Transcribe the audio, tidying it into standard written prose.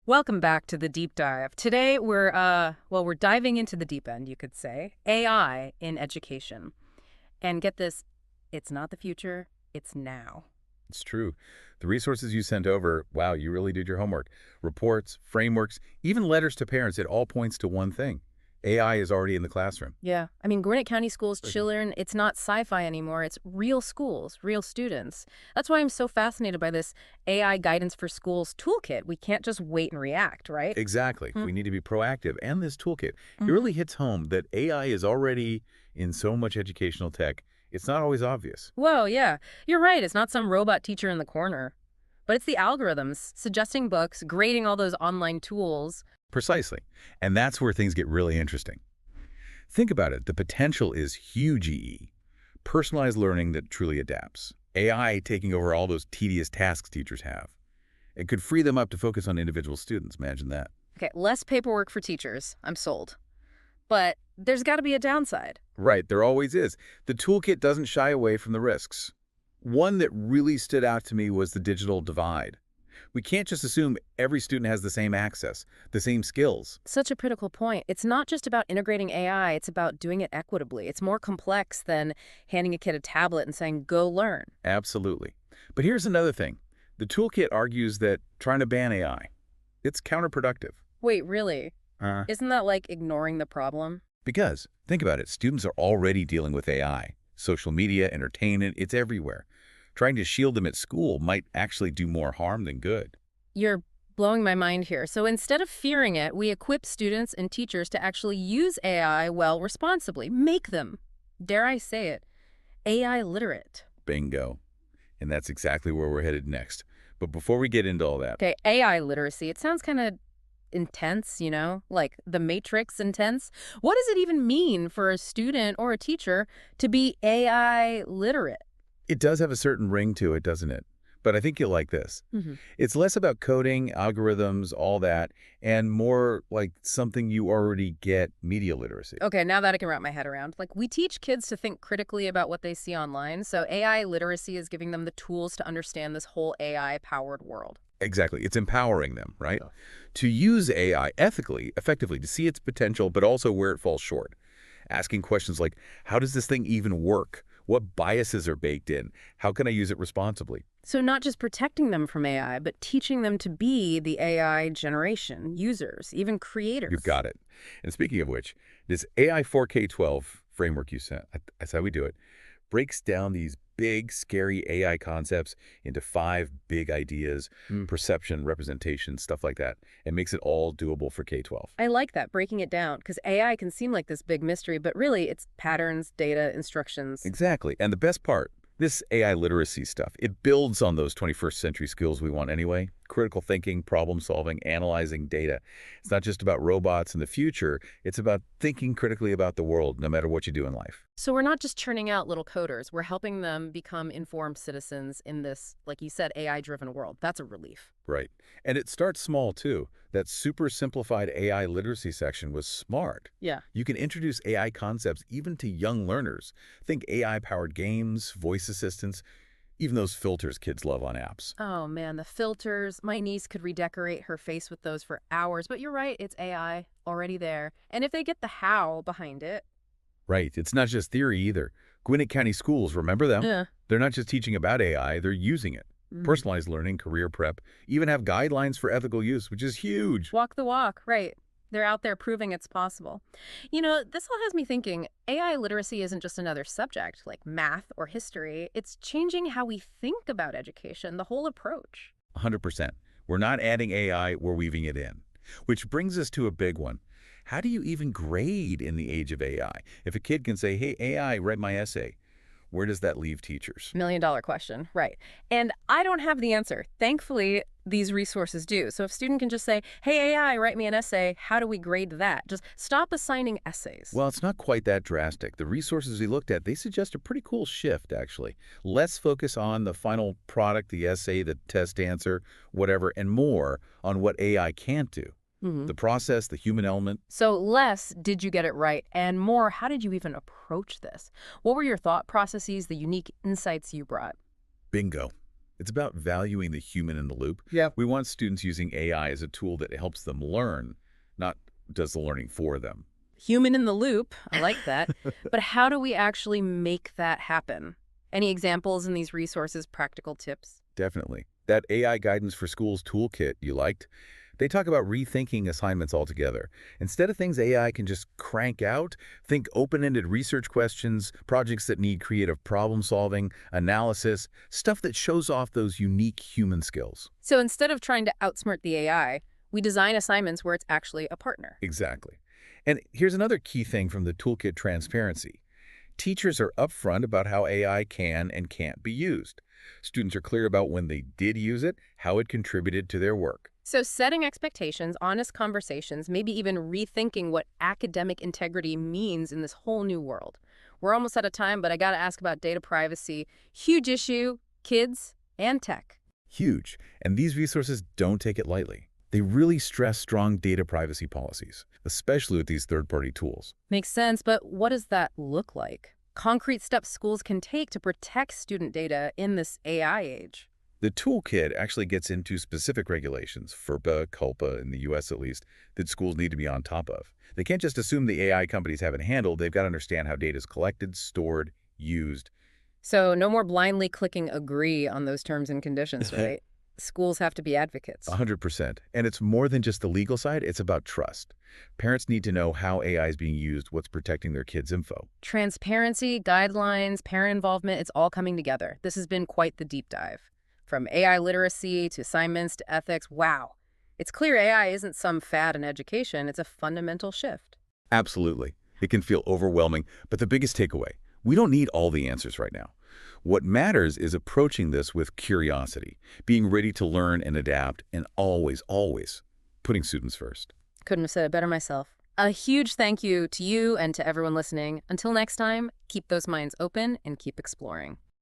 Welcome back to the deep dive. Today we're diving into the deep end, you could say, AI in education. And get this, it's not the future, it's now. It's true. The resources you sent over, wow, you really did your homework. Reports, frameworks, even letters to parents, it all points to one thing. AI is already in the classroom. Yeah, I mean, Gwinnett County Schools Right. children, it's not sci-fi anymore, it's real schools, real students. That's why I'm so fascinated by this AI Guidance for Schools toolkit. We can't just wait and react, right? Exactly. Hmm. We need to be proactive. And this toolkit, it Mhm. really hits home that AI is already in so much educational tech. It's not always obvious. Whoa, yeah, you're right, it's not some robot teacher in the corner. But it's the algorithms, suggesting books, grading all those online tools. Precisely. And that's where things get really interesting. Think about it. The potential is huge EE. Personalized learning that truly adapts. AI taking over all those tedious tasks teachers have. It could free them up to focus on individual students. Imagine that. Okay, less paperwork for teachers. I'm sold. But there's got to be a downside. Right, there always is. The toolkit doesn't shy away from the risks. One that really stood out to me was the digital divide. We can't just assume every student has the same access, the same skills. Such a critical point. It's not just about integrating AI, it's about doing it equitably. It's more complex than handing a kid a tablet and saying, go learn. Absolutely. But here's another thing. The toolkit argues that trying to ban AI, it's counterproductive. Wait, really? Uh, Isn't that like ignoring the problem? because, think about it, students are already dealing with AI. Social media, entertainment, it's everywhere. Trying to shield them at school might actually do more harm than good. You're blowing my mind here. So instead of fearing it, we equip students and teachers to actually use AI well responsibly. Make them, dare I say it, AI literate. Bingo. And that's exactly where we're headed next. But before we get into all that, Okay, AI literacy. It sounds kind of intense, like the Matrix intense. What does it even mean for a student or a teacher to be AI literate? it does have a certain ring to it, doesn't it? But I think you'll like this. Hmm. It's less about coding, algorithms, all that, and more like something you already get, media literacy. Okay, now that I can wrap my head around. Like, we teach kids to think critically about what they see online, so AI literacy is giving them the tools to understand this whole AI-powered world. Exactly. It's empowering them, right? Yeah. To use AI ethically, effectively, to see its potential, but also where it falls short. Asking questions like, how does this thing even work? What biases are baked in? How can I use it responsibly? So not just protecting them from AI, but teaching them to be the AI generation, users, even creators. You've got it. And speaking of which, this AI 4K12 framework you sent, that's how we do it, breaks down these big, scary AI concepts into 5 big ideas, perception, representation, stuff like that, and makes it all doable for K-12. I like that, breaking it down, because AI can seem like this big mystery, but really it's patterns, data, instructions. Exactly. And the best part, this AI literacy stuff, it builds on those 21st century skills we want anyway. Critical thinking, problem solving, analyzing data. It's not just about robots in the future. It's about thinking critically about the world, no matter what you do in life. So we're not just churning out little coders, we're helping them become informed citizens in this, like you said, AI-driven world. That's a relief. Right. And it starts small, too. That super simplified AI literacy section was smart. Yeah. You can introduce AI concepts even to young learners. Think AI-powered games, voice assistants, even those filters kids love on apps. Oh man, the filters. My niece could redecorate her face with those for hours, but you're right, it's AI already there. And if they get the how behind it. Right. It's not just theory either. Gwinnett County Schools, remember them? Yeah. They're not just teaching about AI, they're using it. Personalized learning, career prep, even have guidelines for ethical use, which is huge. Walk the walk, right. They're out there proving it's possible. This all has me thinking, AI literacy isn't just another subject like math or history. It's changing how we think about education, the whole approach. 100%. We're not adding AI, we're weaving it in. Which brings us to a big one. How do you even grade in the age of AI? If a kid can say, hey, AI, write my essay, where does that leave teachers? $1 million question, right. And I don't have the answer. Thankfully, these resources do. So if a student can just say, hey, AI, write me an essay, how do we grade that? Just stop assigning essays. Well, it's not quite that drastic. The resources we looked at, they suggest a pretty cool shift, actually. Less focus on the final product, the essay, the test answer, whatever, and more on what AI can't do. The process, the human element. So less, did you get it right? And more, how did you even approach this? What were your thought processes, the unique insights you brought? Bingo. It's about valuing the human in the loop. Yeah. We want students using AI as a tool that helps them learn, not does the learning for them. Human in the loop. I like that. But how do we actually make that happen? Any examples in these resources, practical tips? Definitely. That AI Guidance for Schools toolkit you liked, they talk about rethinking assignments altogether. Instead of things AI can just crank out, think open-ended research questions, projects that need creative problem-solving, analysis, stuff that shows off those unique human skills. So instead of trying to outsmart the AI, we design assignments where it's actually a partner. Exactly. And here's another key thing from the toolkit: transparency. Teachers are upfront about how AI can and can't be used. Students are clear about when they did use it, how it contributed to their work. So setting expectations, honest conversations, maybe even rethinking what academic integrity means in this whole new world. We're almost out of time, but I got to ask about data privacy. Huge issue, kids and tech. Huge. And these resources don't take it lightly. They really stress strong data privacy policies, especially with these third-party tools. Makes sense, but what does that look like? Concrete steps schools can take to protect student data in this AI age. The toolkit actually gets into specific regulations, FERPA, CULPA, in the US at least, that schools need to be on top of. They can't just assume the AI companies have it handled. They've got to understand how data is collected, stored, used. So no more blindly clicking agree on those terms and conditions, right? Schools have to be advocates. 100%. And it's more than just the legal side. It's about trust. Parents need to know how AI is being used, what's protecting their kids' info. Transparency, guidelines, parent involvement, it's all coming together. This has been quite the deep dive. From AI literacy to assignments to ethics, wow. It's clear AI isn't some fad in education, it's a fundamental shift. Absolutely. It can feel overwhelming, but the biggest takeaway, we don't need all the answers right now. What matters is approaching this with curiosity, being ready to learn and adapt, and always, always putting students first. Couldn't have said it better myself. A huge thank you to you and to everyone listening. Until next time, keep those minds open and keep exploring.